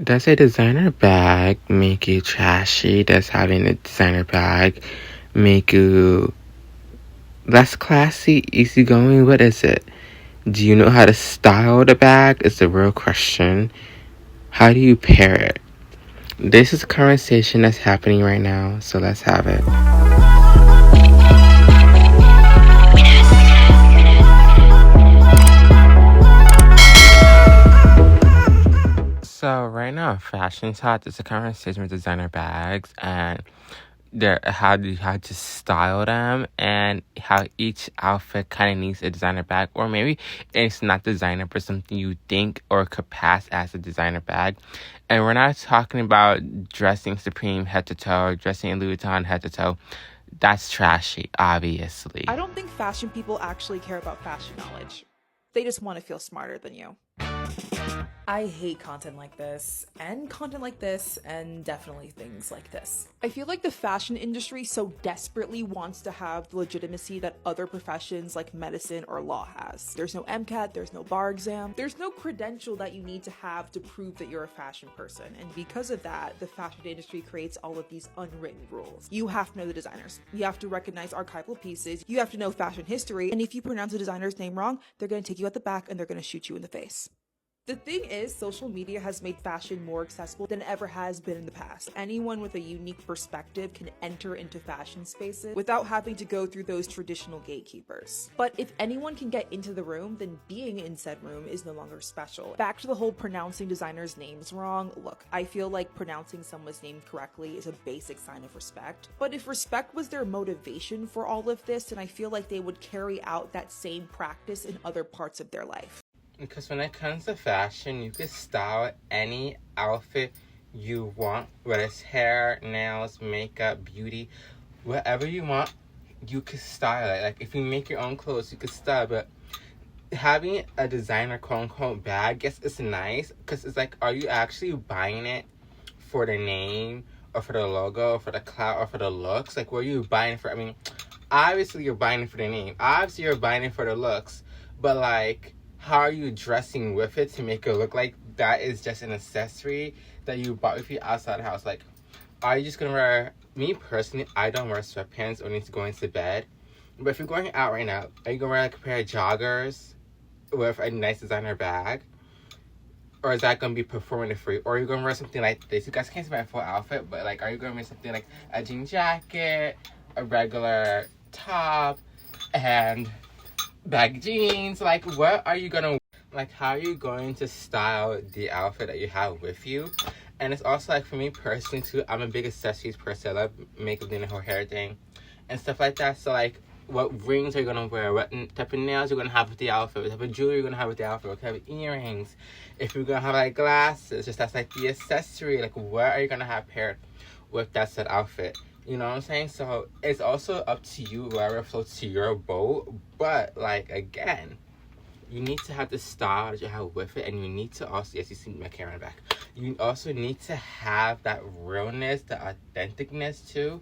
Does a designer bag make you trashy? Does having a designer bag make you less classy, easygoing? What is it? Do you know how to style the bag? Is the real question. How do you pair it? This is a conversation that's happening right now, so let's have it. So right now, fashion talk is a conversation with designer bags and how to style them and how each outfit kind of needs a designer bag, or maybe it's not designer but something you think or could pass as a designer bag. And we're not talking about dressing Supreme head to toe, dressing Louis Vuitton head to toe. That's trashy, obviously. I don't think fashion people actually care about fashion knowledge. They just want to feel smarter than you. I hate content like this, and definitely things like this. I feel like the fashion industry so desperately wants to have the legitimacy that other professions like medicine or law has. There's no MCAT, there's no bar exam, there's no credential that you need to have to prove that you're a fashion person, and because of that, the fashion industry creates all of these unwritten rules. You have to know the designers, you have to recognize archival pieces, you have to know fashion history, and if you pronounce a designer's name wrong, they're going to take you at the back and they're going to shoot you in the face. The thing is, social media has made fashion more accessible than it ever has been in the past. Anyone with a unique perspective can enter into fashion spaces without having to go through those traditional gatekeepers. But if anyone can get into the room, then being in said room is no longer special. Back to the whole pronouncing designers' names wrong. Look, I feel like pronouncing someone's name correctly is a basic sign of respect. But if respect was their motivation for all of this, then I feel like they would carry out that same practice in other parts of their life. Because when it comes to fashion, you can style any outfit you want, whether it's hair, nails, makeup, beauty, whatever you want, you can style it. Like, if you make your own clothes, you can style, but having a designer quote-unquote bag, yes, it's nice, because it's like, are you actually buying it for the name, or for the logo, or for the clout, or for the looks? Like, what are you buying it for? I mean, obviously you're buying it for the name. Obviously you're buying it for the looks, but, like, how are you dressing with it to make it look like that is just an accessory that you bought with you outside the house? Like, are you just gonna wear... Me personally, I don't wear sweatpants or need to go into bed. But if you're going out right now, are you gonna wear like a pair of joggers with a nice designer bag? Or is that gonna be performative for you? Or are you gonna wear something like this? You guys can't see my full outfit, but like, are you gonna wear something like a jean jacket, a regular top, and baggy jeans? Like, what are you gonna, like, how are you going to style the outfit that you have with you? And it's also like, for me personally too, I'm a big accessories person. I love makeup, doing the whole hair thing and stuff like that. So like, what rings are you gonna wear? What type of nails you're gonna have with the outfit? What type of jewelry you're gonna have with the outfit? What type of earrings? If you're gonna have like glasses, just that's like the accessory. Like, what are you gonna have paired with that said outfit? You know what I'm saying? So it's also up to you, whoever floats to your boat. But like, again, you need to have the style that you have with it, and you need to also, yes, you see my camera in the back, you also need to have that realness, the authenticness too.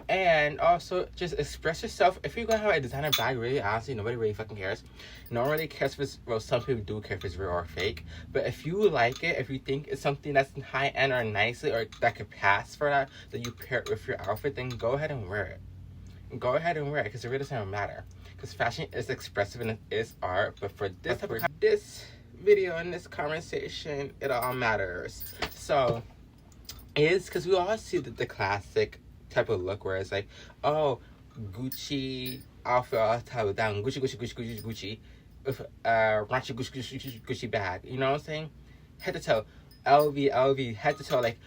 And also, just express yourself. If you're gonna have a designer bag, really, honestly, nobody really fucking cares. No one really cares if it's, well, some people do care if it's real or fake. But if you like it, if you think it's something that's high end or nicely, or that could pass for that you pair it with your outfit, then go ahead and wear it. Go ahead and wear it, because it really doesn't matter. Because fashion is expressive and it is art. But for this video and this conversation, it all matters. So, it's because we all see the classic type of look where it's like, oh, Gucci outfit all the time down, Gucci with raunchy Gucci bag. You know what I'm saying? Head to toe, LV, head to toe, like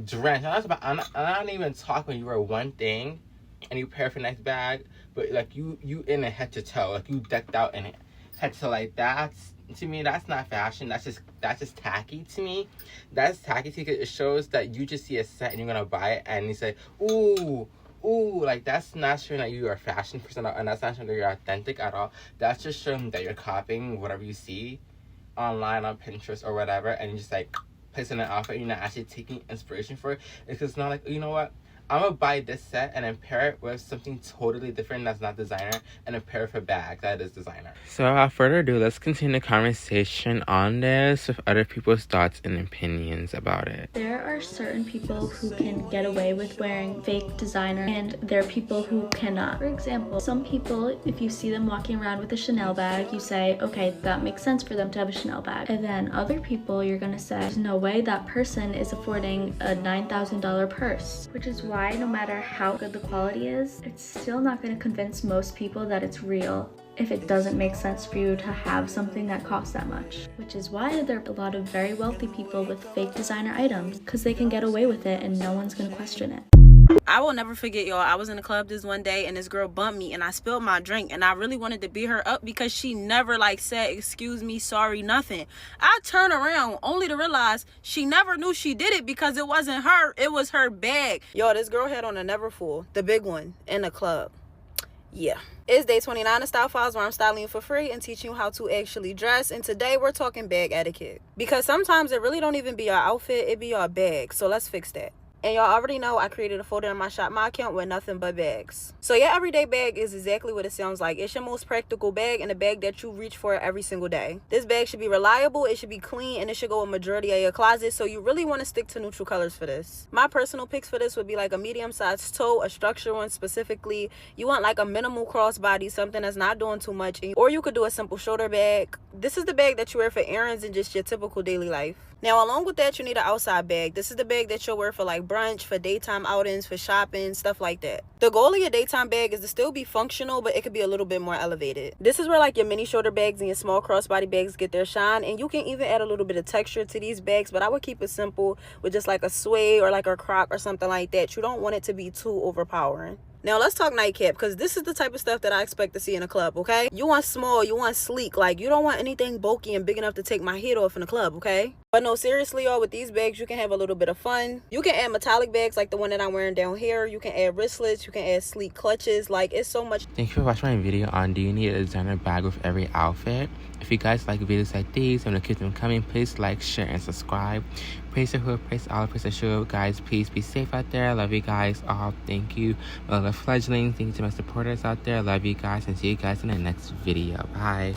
drenched. I'm not even talking when you wear one thing and you pair for next bag, but like you in it head to toe, like you decked out in it head to toe. Like, that's, to me, that's not fashion. That's just tacky to me. That's tacky because it shows that you just see a set and you're gonna buy it and you say, ooh, like, that's not showing that you are a fashion person, and that's not showing that you're authentic at all. That's just showing that you're copying whatever you see online on Pinterest or whatever, and you just like place in an outfit and you're not actually taking inspiration for it. It's just not like, you know what, I'm gonna buy this set and then pair it with something totally different that's not designer, and then pair it with a bag that is designer. So without further ado, let's continue the conversation on this with other people's thoughts and opinions about it. There are certain people who can get away with wearing fake designer, and there are people who cannot. For example, some people, if you see them walking around with a Chanel bag, you say, okay, that makes sense for them to have a Chanel bag. And then other people, you're gonna say, there's no way that person is affording a $9,000 purse. Which is why no matter how good the quality is, it's still not gonna convince most people that it's real if it doesn't make sense for you to have something that costs that much. Which is why there are a lot of very wealthy people with fake designer items, because they can get away with it and no one's gonna question it. I will never forget, y'all. I was in the club this one day and this girl bumped me and I spilled my drink, and I really wanted to beat her up because she never said excuse me, sorry, nothing. I turned around only to realize she never knew she did it because it wasn't her, it was her bag. Y'all, this girl had on a Neverfull, the big one, in the club. Yeah. It's day 29 of Style Files, where I'm styling you for free and teaching you how to actually dress. And today we're talking bag etiquette, because sometimes it really don't even be your outfit, it be your bag. So let's fix that. And y'all already know I created a folder in my Shop My account with nothing but bags. So your everyday bag is exactly what it sounds like. It's your most practical bag and a bag that you reach for every single day. This bag should be reliable, it should be clean, and it should go with majority of your closet. So you really want to stick to neutral colors for this. My personal picks for this would be like a medium-sized tote, a structured one specifically. You want like a minimal crossbody, something that's not doing too much. Or you could do a simple shoulder bag. This is the bag that you wear for errands and just your typical daily life. Now, along with that, you need an outside bag. This is the bag that you'll wear for like brunch, for daytime outings, for shopping, stuff like that. The goal of your daytime bag is to still be functional, but it could be a little bit more elevated. This is where like your mini shoulder bags and your small crossbody bags get their shine, and you can even add a little bit of texture to these bags, but I would keep it simple with just like a suede or like a croc or something like that. You don't want it to be too overpowering. Now let's talk nightcap, because this is the type of stuff that I expect to see in a club, okay? You want small, you want sleek, like you don't want anything bulky and big enough to take my head off in the club, okay? But no, seriously, y'all, with these bags, you can have a little bit of fun. You can add metallic bags like the one that I'm wearing down here. You can add wristlets, you can add sleek clutches, like it's so much. Thank you for watching my video on do you need a designer bag with every outfit. If you guys like videos like these and want to keep them coming, please like, share, and subscribe. Praise the hood, praise all, praise the show. Guys, please be safe out there. I love you guys all. Thank you. My little fledglings. Thank you to my supporters out there. I love you guys, and see you guys in the next video. Bye.